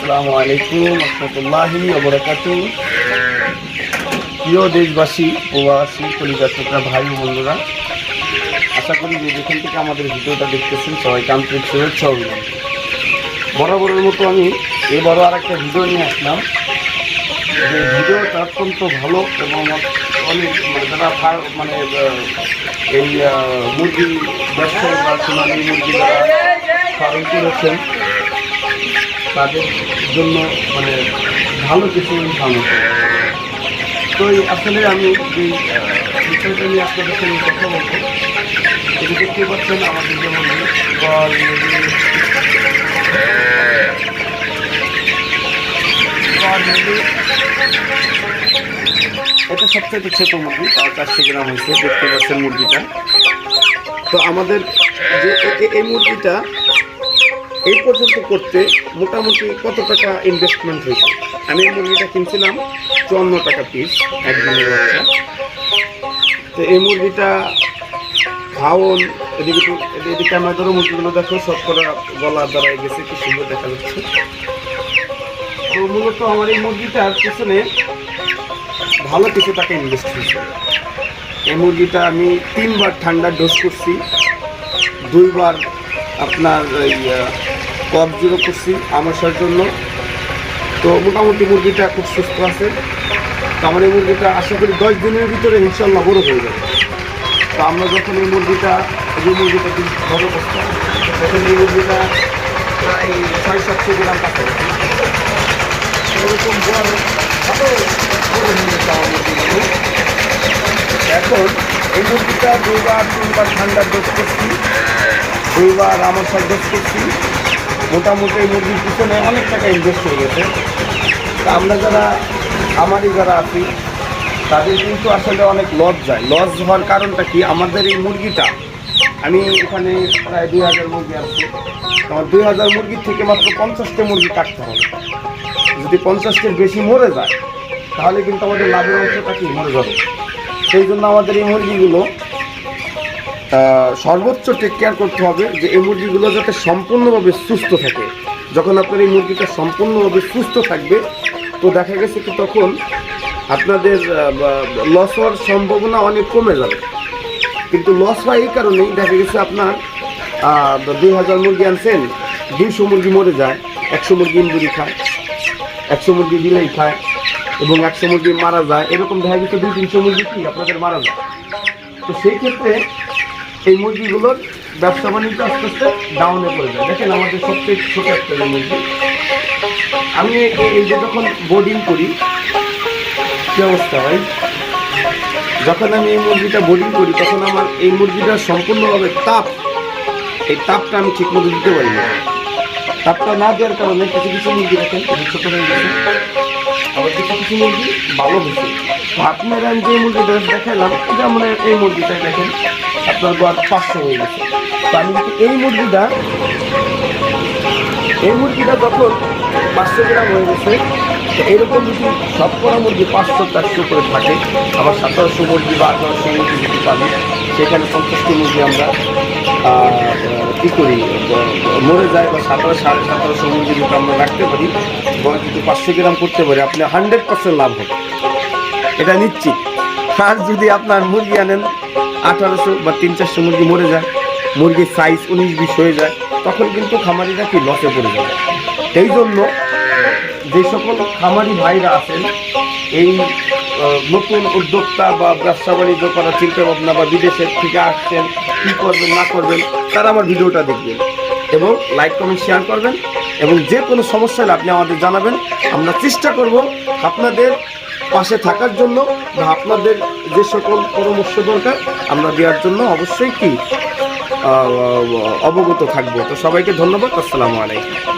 আসসালামু আলাইকুম রহমতুল্লাহি ওয়া বারাকাতুহু। প্রিয় দেশবাসী, প্রবাসী, কলিজার টুকরা ভাই ও বন্ধুরা, আশা করি যে যেখান থেকে আমাদের ভিডিওটা দেখতেছেন সবাইকে আন্তরিক শুভেচ্ছা অভিনন্দন। বরাবরের মতো আমি এবারও আর একটা ভিডিও নিয়ে আসলাম। যে ভিডিওটা অত্যন্ত ভালো এবং অনেক যারা এই মুরগি ব্যবসায়ী বা সোনালী মুরগি যারা পালন করেছেন তাদের জন্য ভালো কিছু ইনফরমেশন। তো আসলে আমি এই বিষয়টা নিয়ে আপনাদের সঙ্গে কথা বলবো। এটি দেখতে পাচ্ছেন আমাদের যেমন এটা সবচেয়ে ছোট মুরগি, 400 গ্রাম হয়েছে। দেখতে পাচ্ছেন মুরগিটা। তো আমাদের যে এই মুরগিটা এই পর্যন্ত করতে মোটামুটি কত টাকা ইনভেস্টমেন্ট হয়েছে? আমি এই মুরগিটা কিনছিলাম 54 টাকা পিস, একদিনের বাচ্চা। তো এই মুরগিটা খাওয়ন, এদিকে আমার ধরো মুরগিগুলো দেখো সব করে গলা দাঁড়ায় গেছে, কি সুন্দর দেখা যাচ্ছে। তো মূলত আমার এই মুরগিটার পিছনে ভালো কিছু টাকা ইনভেস্ট হয়েছে। এই মুরগিটা আমি 3 বার ঠান্ডার ডোজ করছি, 2 বার আপনার এই কফ জিরো করছি আমাশার জন্য। তো মোটামুটি মুরগিটা খুব সুস্থ আছে। তো আমার এই মুরগিটা আশা করি 10 দিনের ভিতরে ইনশাল্লাহ বড় হয়ে যাবে। তো আমরা যখন এই মুরগিটা বড় করতাম তখন এই মুরগিটা প্রায় 600-700 গ্রাম কাছে এরকম বড় ভালো বড় হয়ে গেছে আমার মুরগিগুলো। এখন এই মুরগিটা 2 বার 3 বার ঠান্ডার ডোজ করছি, 2 বার আমাশার ডোজ করছি। মোটামুটি এই মুরগির পিছনে অনেক টাকা ইনভেস্ট হয়ে গেছে। তা আমরা যারা যারা আছি তাদের কিন্তু আসলে অনেক লস যায়। লস হওয়ার কারণটা কি? আমাদের এই মুরগিটা, আমি এখানে প্রায় 2000 মুরগি আছে। আমার 2000 মুরগির থেকে মাত্র 50টা মুরগি কাটতে হবে। যদি 50টার বেশি মরে যায় তাহলে কিন্তু আমাদের লাভের অংশটা কি মরে যাবে। সেই জন্য আমাদের এই মুরগিগুলো সর্বোচ্চ টেক কেয়ার করতে হবে যে এই মুরগিগুলো যাতে সম্পূর্ণভাবে সুস্থ থাকে। যখন আপনার এই মুরগিটা সম্পূর্ণভাবে সুস্থ থাকবে তো দেখা গেছে কি তখন আপনাদের লস হওয়ার সম্ভাবনা অনেক কমে যাবে। কিন্তু লস হয় এই কারণেই, দেখা গেছে আপনার 2000 মুরগি আনছেন, 200 মুরগি মরে যায়, 100 মুরগি ইন্দুরি খায়, 100 মুরগি বিলাই খায় এবং 100 মুরগি মারা যায়। এরকম দেখা গেছে 200-300 মুরগি কি আপনাদের মারা যায়। তো সেই ক্ষেত্রে এই মুরগিগুলোর ব্যবসা বাণিজ্য আস্তে আস্তে ডাউনে পড়ে যায়। দেখেন আমাদের সবচেয়ে ছোট একটা মুরগি, আমি এই যে যখন বোর্ডিং করি কী অবস্থা হয়, যখন আমি এই মুরগিটা বোর্ডিং করি তখন আমার এই মুরগিটা সম্পূর্ণভাবে এই তাপটা আমি ঠিকমতো দিতে পারি না। তাপটা না দেওয়ার কারণে কিছু কিছু মুরগি দেখেন ছোট হয়ে গেছে, আবার কিছু কিছু মুরগি ভালো হয়েছে। আপনারা আমি যে মুরগিটা দেখালাম যেমন এই মুরগিটা দেখেন আপনার গড় 500 হয়ে গেছে। তো আমি কিন্তু এই মুরগিটা যখন 500 গ্রাম হয়ে গেছে, তো এইরকম যদি সব করা মুরগি 500-400 করে থাকে, আবার 1700 মুরগি বা 1800 মুরগি যদি পাবি, সেখানে 50টি মুরগি আমরা কী করি মরে যায়, বা 1700-1750 মুরগি যদি আমরা রাখতে পারি বা যদি 500 গ্রাম করতে পারি, আপনি 100% লাভ হবে, এটা নিশ্চিত। আর যদি আপনার মুরগি আনেন 1800 বা 300-400 মুরগি মরে যায়, মুরগির সাইজ 19-20 হয়ে যায়, তখন কিন্তু খামারিরা কি লসে পড়ে যাবে। এই জন্য যে সকল খামারি ভাইরা আছেন, এই নতুন উদ্যোক্তা বা ব্যবসা বাণিজ্য করার চিন্তা ভাবনা বা বিদেশের থেকে আসছেন, কী করবেন না করবেন, তারা আমার ভিডিওটা দেখবেন এবং লাইক কমেন্ট শেয়ার করবেন এবং যে কোনো সমস্যা হলে আপনি আমাদের জানাবেন। আমরা চেষ্টা করব আপনাদের পাশে থাকার জন্য বা আপনাদের যে সকল পরামর্শ দরকার আমরা দেওয়ার জন্য অবশ্যই কি অবগত থাকবো। তো সবাইকে ধন্যবাদ। আসসালামু আলাইকুম।